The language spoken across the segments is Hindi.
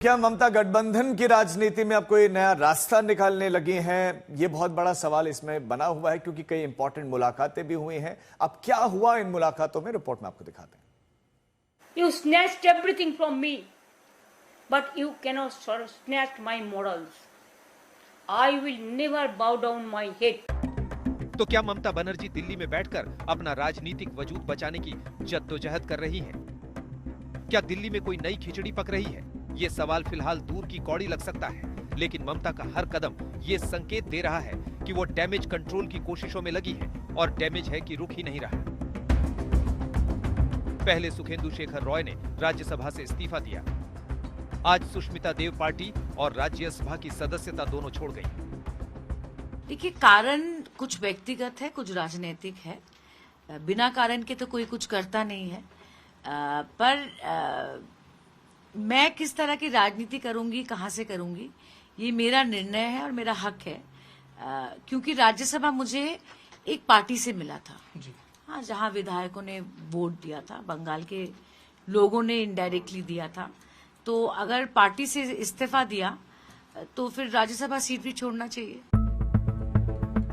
क्या ममता गठबंधन की राजनीति में अब कोई नया रास्ता निकालने लगी हैं? ये बहुत बड़ा सवाल इसमें बना हुआ है क्योंकि कई इंपॉर्टेंट मुलाकातें भी हुई हैं। अब क्या हुआ इन मुलाकातों में, रिपोर्ट में आपको दिखाते हैं। You snatched everything from me, but you cannot snatch my morals. I will never bow down my head. तो क्या ममता बनर्जी दिल्ली में बैठकर अपना राजनीतिक वजूद बचाने की जद्दोजहद कर रही हैं? क्या दिल्ली में कोई नई खिचड़ी पक रही है? ये सवाल फिलहाल दूर की कौड़ी लग सकता है, लेकिन ममता का हर कदम ये संकेत दे रहा है कि वो डैमेज कंट्रोल की कोशिशों में लगी है और डैमेज है कि रुक ही नहीं रहा। पहले सुखेंदु शेखर रॉय ने राज्यसभा से इस्तीफा दिया। आज सुष्मिता देव पार्टी और राज्यसभा की सदस्यता दोनों छोड़ गई। देखिए, कारण कुछ व्यक्तिगत है, कुछ राजनीतिक है। बिना कारण के तो कोई कुछ करता नहीं है। पर मैं किस तरह की राजनीति करूंगी, कहां से करूंगी, ये मेरा निर्णय है और मेरा हक है। क्योंकि राज्यसभा मुझे एक पार्टी से मिला था जी। हाँ, जहां विधायकों ने वोट दिया था, बंगाल के लोगों ने इनडायरेक्टली दिया था। तो अगर पार्टी से इस्तीफा दिया तो फिर राज्यसभा सीट भी छोड़ना चाहिए।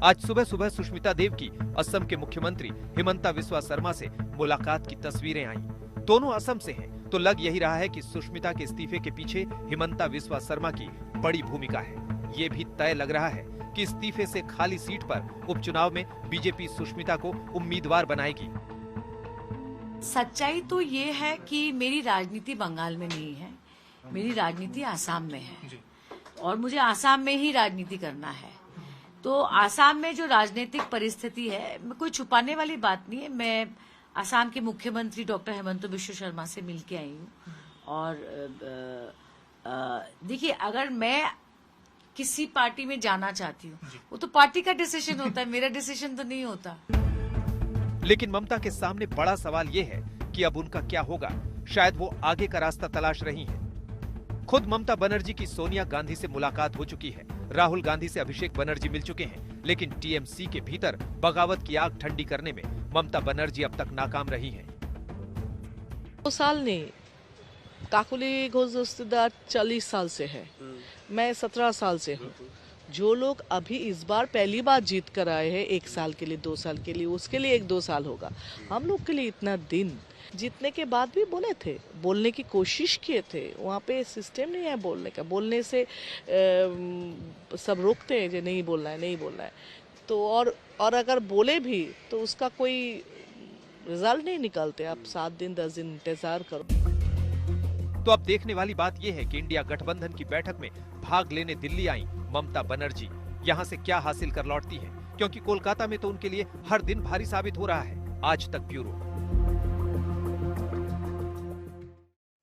आज सुबह सुबह सुष्मिता देव की असम के मुख्यमंत्री हिमंता बिस्वा शर्मा से मुलाकात की तस्वीरें आईं। दोनों असम से हैं, तो लग यही रहा है कि सुष्मिता के इस्तीफे के पीछे हिमंता बिस्वा शर्मा की बड़ी भूमिका है। ये भी तय लग रहा है कि इस्तीफे से खाली सीट पर उपचुनाव में बीजेपी सुष्मिता को उम्मीदवार बनाएगी। सच्चाई तो ये है कि मेरी राजनीति बंगाल में नहीं है, मेरी राजनीति आसाम में है और मुझे आसाम में ही राजनीति करना है। तो आसाम में जो राजनीतिक परिस्थिति है, कोई छुपाने वाली बात नहीं है। मैं आसाम के मुख्यमंत्री डॉक्टर हिमंता बिस्वा शर्मा से मिलके आई हूँ और देखिए, अगर मैं किसी पार्टी में जाना चाहती हूँ वो तो पार्टी का डिसीजन होता है, मेरा डिसीजन तो नहीं होता। लेकिन ममता के सामने बड़ा सवाल ये है कि अब उनका क्या होगा। शायद वो आगे का रास्ता तलाश रही हैं। खुद ममता बनर्जी की सोनिया गांधी से मुलाकात हो चुकी है, राहुल गांधी से अभिषेक बनर्जी मिल चुके हैं, लेकिन टीएमसी के भीतर बगावत की आग ठंडी करने में ममता बनर्जी अब तक नाकाम रही हैं। 2 साल नहीं, काकुली घोष रिश्तेदार 40 साल से है, मैं 17 साल से हूँ। जो लोग अभी इस बार पहली बार जीत कर आए हैं 1 साल के लिए, 2 साल के लिए, उसके लिए 1-2 साल होगा। हम लोग के लिए इतना दिन, जीतने के बाद भी बोले थे, बोलने की कोशिश किए थे। वहाँ पे सिस्टम नहीं है बोलने का, बोलने से सब रोकते हैं जो नहीं बोलना है, नहीं बोलना है। तो और अगर बोले भी तो उसका कोई रिजल्ट नहीं निकलते। आप 7 दिन 10 दिन इंतजार करो। तो अब देखने वाली बात यह है कि इंडिया गठबंधन की बैठक में भाग लेने दिल्ली आई ममता बनर्जी यहाँ से क्या हासिल कर लौटती है, क्योंकि कोलकाता में तो उनके लिए हर दिन भारी साबित हो रहा है। आज तक ब्यूरो।